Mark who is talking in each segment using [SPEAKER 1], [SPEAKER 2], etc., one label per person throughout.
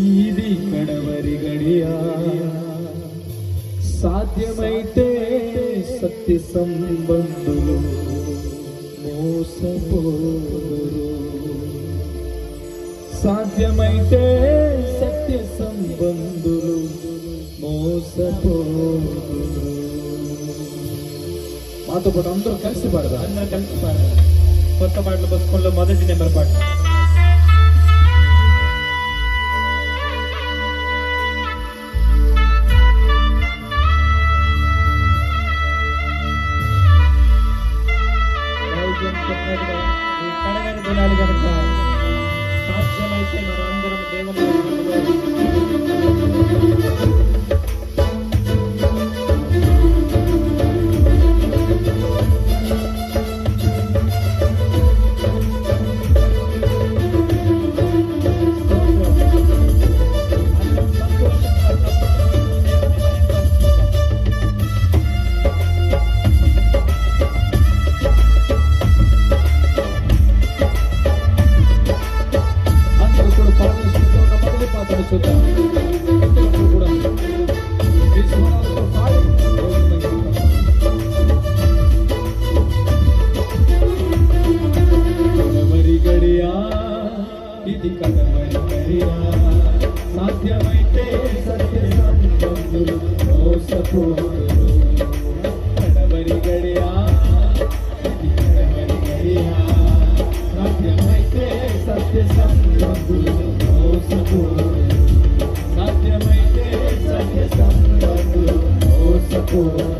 [SPEAKER 1] ఇది కడవరి గడియా సాధ్యమైతే సత్య సంబంధులు మోసపోదురు సాధ్యమైతే సత్య సంబంధులు మోసపోదురు మాతో పాటు అందరూ కలిసి పాడదా అందరూ కలిసి పాడాలి కొత్త పాటల పుస్తకంలో మొదటి నెంబర్ పాట కడగని దినాలు కనుక సాధ్యమైతే మనం అందరం దేవుని ఇది కడవరి గడియా సాధ్యమైతే సత్య సంబంధులు మోసపోదురు కడవరి గడియా ఇది కడవరి గడియా సాధ్యమైతే సత్య సంబంధులు మోసపోదురు సాధ్యమైతే సత్య సంబంధులు మోసపోదురు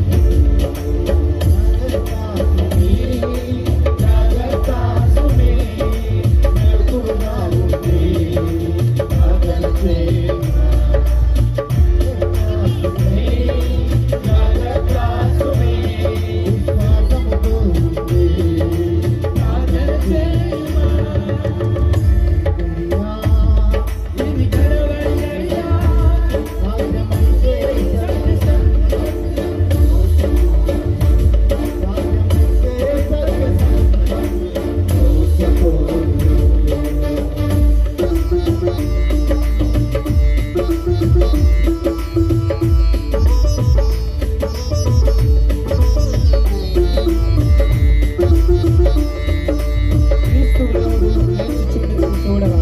[SPEAKER 1] చూడరా